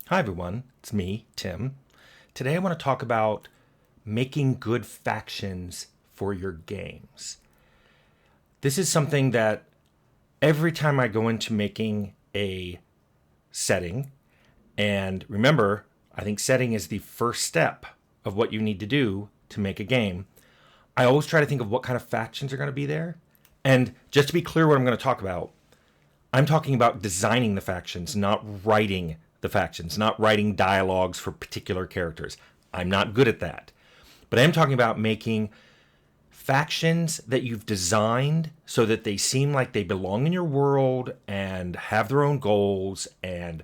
Hi everyone, it's me, Tim. Today I want to talk about making good factions for your games. This is something that every time I go into making a setting, and remember, I think setting is the first step of what you need to do to make a game. I always try to think of what kind of factions are going to be there. And just to be clear what I'm going to talk about, I'm talking about designing the factions, not writing the factions, not writing dialogues for particular characters. I'm not good at that. But I am talking about making factions that you've designed so that they seem like they belong in your world and have their own goals and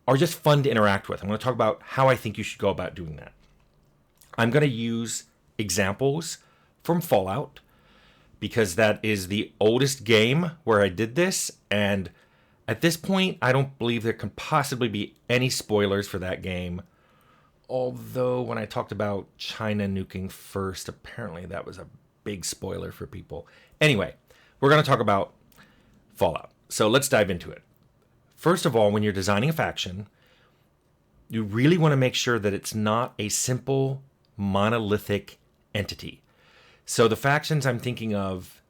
are just fun to interact with. I'm going to talk about how I think you should go about doing that. I'm going to use examples from Fallout because that is the oldest game where I did this, and at this point, I don't believe there can possibly be any spoilers for that game. Although, when I talked about China nuking first, apparently that was a big spoiler for people. Anyway, we're going to talk about Fallout. So let's dive into it. First of all, when you're designing a faction, you really want to make sure that it's not a simple monolithic entity. So the factions I'm thinking of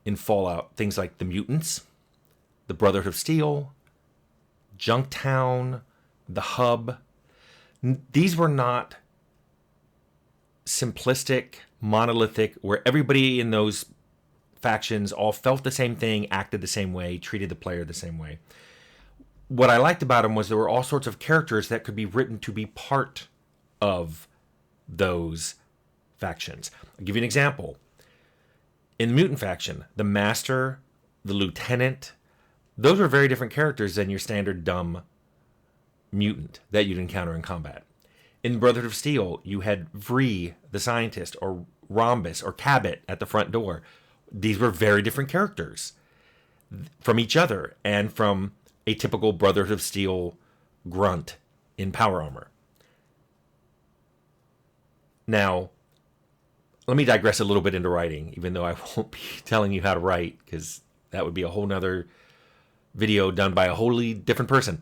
in Fallout, things like the mutants, the Brotherhood of Steel, Junktown, the Hub. These were not simplistic, monolithic, where everybody in those factions all felt the same thing, acted the same way, treated the player the same way. What I liked about them was there were all sorts of characters that could be written to be part of those factions. I'll give you an example. In the mutant faction, the Master, the Lieutenant, those were very different characters than your standard dumb mutant that you'd encounter in combat. In Brotherhood of Steel, you had Vree, the scientist, or Rhombus, or Cabot at the front door. These were very different characters from each other and from a typical Brotherhood of Steel grunt in power armor. Now, let me digress a little bit into writing, even though I won't be telling you how to write, because that would be a whole nother video done by a wholly different person.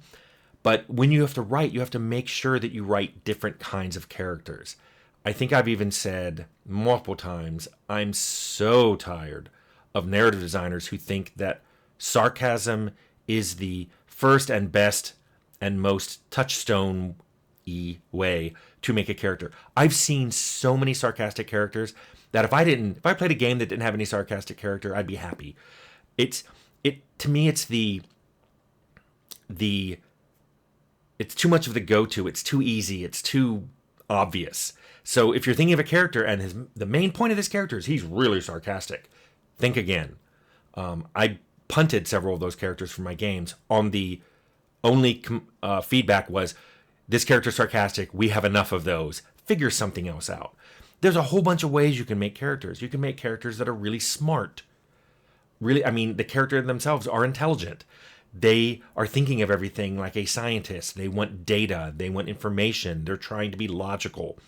But when you have to write, you have to make sure that you write different kinds of characters. I think I've even said multiple times, I'm so tired of narrative designers who think that sarcasm is the first and best and most touchstone-y way to make a character. I've seen so many sarcastic characters that if I played a game that didn't have any sarcastic character, I'd be happy. To me, it's it's too much of the go-to. It's too easy. It's too obvious. So if you're thinking of a character and the main point of this character is he's really sarcastic, think again. I punted several of those characters from my games on the only feedback was, this character's sarcastic, we have enough of those. Figure something else out. There's a whole bunch of ways you can make characters. You can make characters that are really smart. The characters themselves are intelligent. They are thinking of everything like a scientist. They want data. They want information. They're trying to be logical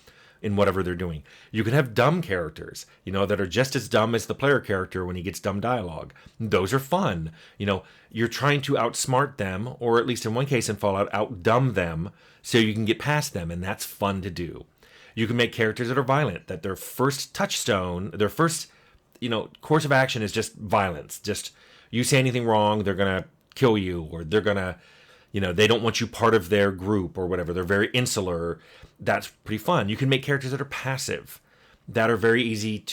in whatever they're doing. You can have dumb characters, that are just as dumb as the player character when he gets dumb dialogue. Those are fun. You're trying to outsmart them, or at least in one case in Fallout, outdumb them so you can get past them, and that's fun to do. You can make characters that are violent, that their first touchstone, their first, course of action is just violence. Just you say anything wrong, they're going to kill you, or they're going to, they don't want you part of their group or whatever. They're very insular. That's pretty fun. You can make characters that are passive, that are very easy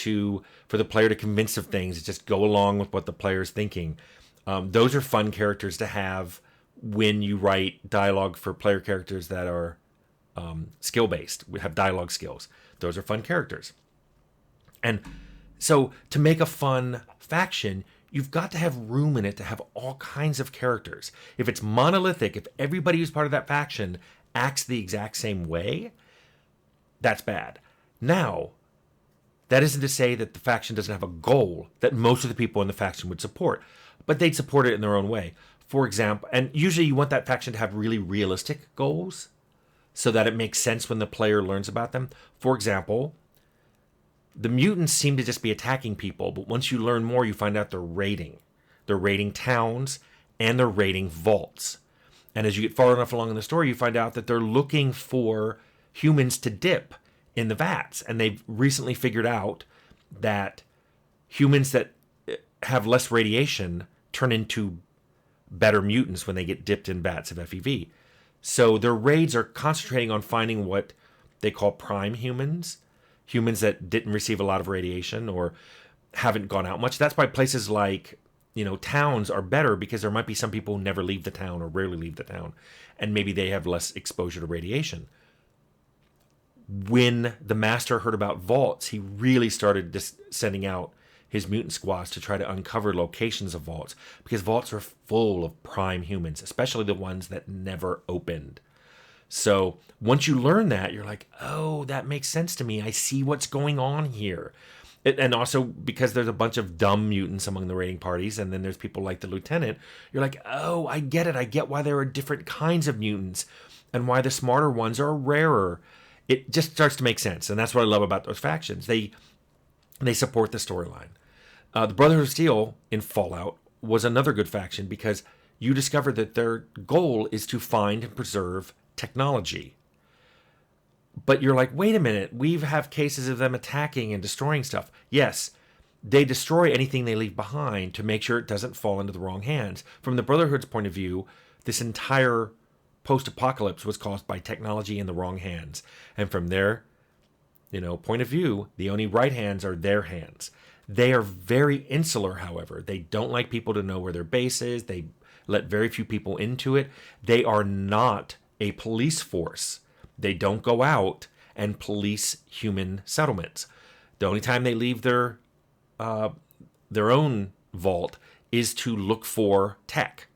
for the player to convince of things, just go along with what the player's thinking. Those are fun characters to have when you write dialogue for player characters that are skill-based, we have dialogue skills. Those are fun characters. And so to make a fun faction, you've got to have room in it to have all kinds of characters. If it's monolithic, if everybody who's part of that faction acts the exact same way, that's bad. Now, that isn't to say that the faction doesn't have a goal that most of the people in the faction would support, but they'd support it in their own way. For example, and usually you want that faction to have really realistic goals so that it makes sense when the player learns about them. For example, the mutants seem to just be attacking people, but once you learn more, you find out they're raiding. They're raiding towns, and they're raiding vaults. And as you get far enough along in the story, you find out that they're looking for humans to dip in the vats. And they've recently figured out that humans that have less radiation turn into better mutants when they get dipped in vats of FEV. So their raids are concentrating on finding what they call prime humans, humans that didn't receive a lot of radiation or haven't gone out much. That's why places like, towns are better, because there might be some people who never leave the town or rarely leave the town, and maybe they have less exposure to radiation. When the master heard about vaults, he really started sending out his mutant squads to try to uncover locations of vaults, because vaults are full of prime humans, especially the ones that never opened. So once you learn that, you're like, oh, that makes sense to me. I see what's going on here. And also because there's a bunch of dumb mutants among the raiding parties, and then there's people like the lieutenant, you're like, oh, I get it. I get why there are different kinds of mutants and why the smarter ones are rarer. It just starts to make sense, and that's what I love about those factions. They support the storyline. The Brotherhood of Steel in Fallout was another good faction, because you discover that their goal is to find and preserve technology. But you're like, wait a minute, we have cases of them attacking and destroying stuff. Yes, they destroy anything they leave behind to make sure it doesn't fall into the wrong hands. From the Brotherhood's point of view, this entire post-apocalypse was caused by technology in the wrong hands. And from their, point of view, the only right hands are their hands. They are very insular, however. They don't like people to know where their base is. They let very few people into it. They are not a police force. They don't go out and police human settlements. The only time they leave their own vault is to look for tech,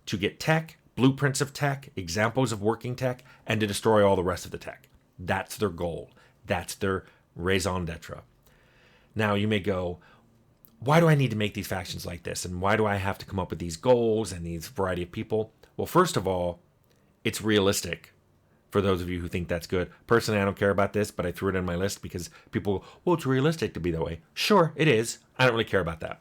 to get tech, blueprints of tech, examples of working tech, and to destroy all the rest of the tech. That's their goal. That's their raison d'etre. Now you may go, why do I need to make these factions like this? And why do I have to come up with these goals and these variety of people? Well, first of all, it's realistic. For those of you who think that's good. Personally, I don't care about this, but I threw it in my list because people go, well, it's realistic to be that way. Sure, it is. I don't really care about that.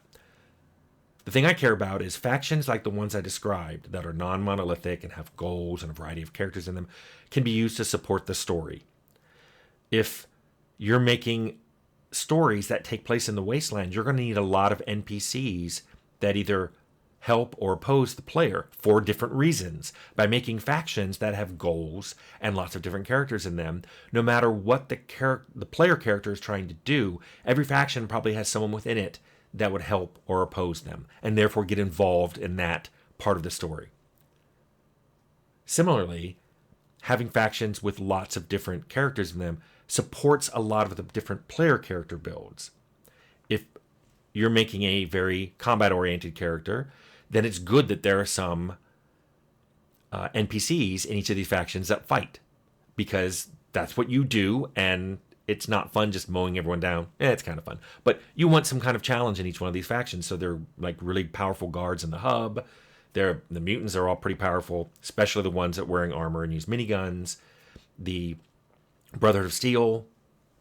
The thing I care about is factions like the ones I described that are non-monolithic and have goals and a variety of characters in them can be used to support the story. If you're making stories that take place in the wasteland, you're going to need a lot of NPCs that either help or oppose the player for different reasons. By making factions that have goals and lots of different characters in them, no matter what the player character is trying to do, every faction probably has someone within it that would help or oppose them, and therefore get involved in that part of the story. Similarly, having factions with lots of different characters in them supports a lot of the different player character builds. If you're making a very combat-oriented character, then it's good that there are some NPCs in each of these factions that fight, because that's what you do, and it's not fun just mowing everyone down. It's kind of fun, but you want some kind of challenge in each one of these factions. So they're like really powerful guards in the hub. The mutants are all pretty powerful, especially the ones that are wearing armor and use miniguns. The Brotherhood of Steel,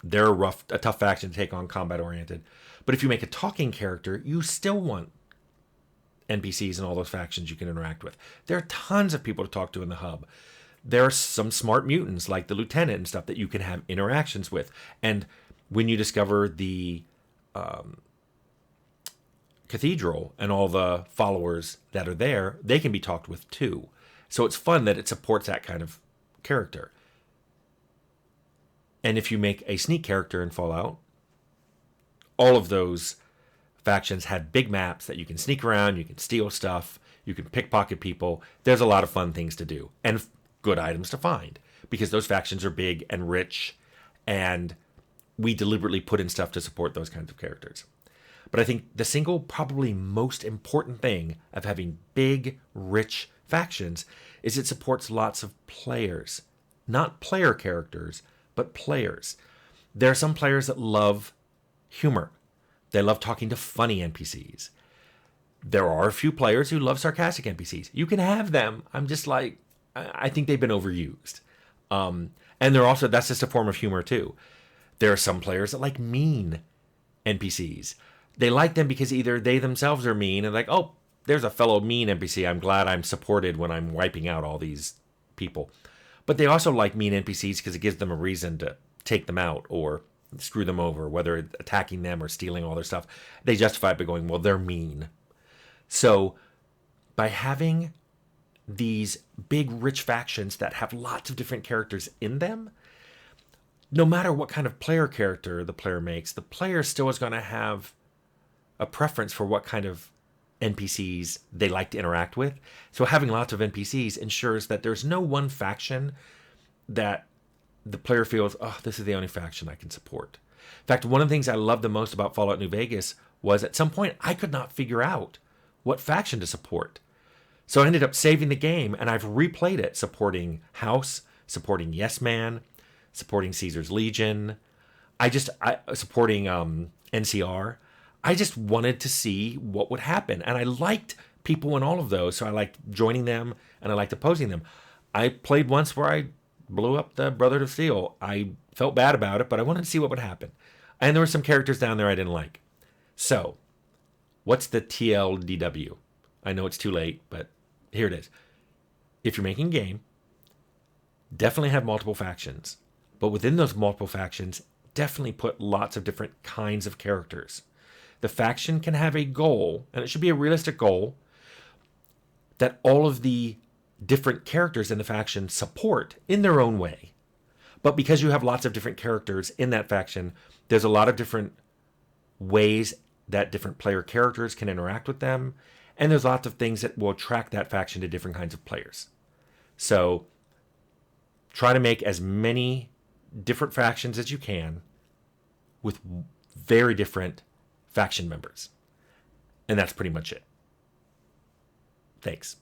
they're a tough faction to take on, combat oriented. But if you make a talking character, you still want NPCs and all those factions you can interact with. There are tons of people to talk to in the hub. There are some smart mutants like the lieutenant and stuff that you can have interactions with. And when you discover the cathedral and all the followers that are there, they can be talked with too. So it's fun that it supports that kind of character. And if you make a sneak character in Fallout, all of those factions had big maps that you can sneak around, you can steal stuff, you can pickpocket people. There's a lot of fun things to do and good items to find, because those factions are big and rich, and we deliberately put in stuff to support those kinds of characters. But I think the single probably most important thing of having big, rich factions is it supports lots of players. Not player characters, but players. There are some players that love humor. They love talking to funny NPCs. There are a few players who love sarcastic NPCs. You can have them. I'm just like, I think they've been overused. And they're also, that's just a form of humor too. There are some players that like mean NPCs. They like them because either they themselves are mean and like, oh, there's a fellow mean NPC. I'm glad I'm supported when I'm wiping out all these people. But they also like mean NPCs because it gives them a reason to take them out or screw them over, whether attacking them or stealing all their stuff. They justify it by going, well, they're mean. So by having these big, rich factions that have lots of different characters in them, no matter what kind of player character the player makes, the player still is going to have a preference for what kind of NPCs they like to interact with. So having lots of NPCs ensures that there's no one faction that the player feels, oh, this is the only faction I can support. In fact, one of the things I loved the most about Fallout New Vegas was at some point I could not figure out what faction to support. So I ended up saving the game, and I've replayed it supporting House, supporting Yes Man, supporting Caesar's Legion, supporting NCR. I just wanted to see what would happen, and I liked people in all of those, so I liked joining them, and I liked opposing them. I played once where I blew up the Brotherhood of Steel. I felt bad about it, but I wanted to see what would happen. And there were some characters down there I didn't like. So, what's the TLDW? I know it's too late, but here it is. If you're making a game, definitely have multiple factions. But within those multiple factions, definitely put lots of different kinds of characters. The faction can have a goal, and it should be a realistic goal, that all of the different characters in the faction support in their own way. But because you have lots of different characters in that faction, there's a lot of different ways that different player characters can interact with them, and there's lots of things that will attract that faction to different kinds of players. So try to make as many different factions as you can with very different faction members. And that's pretty much it. Thanks.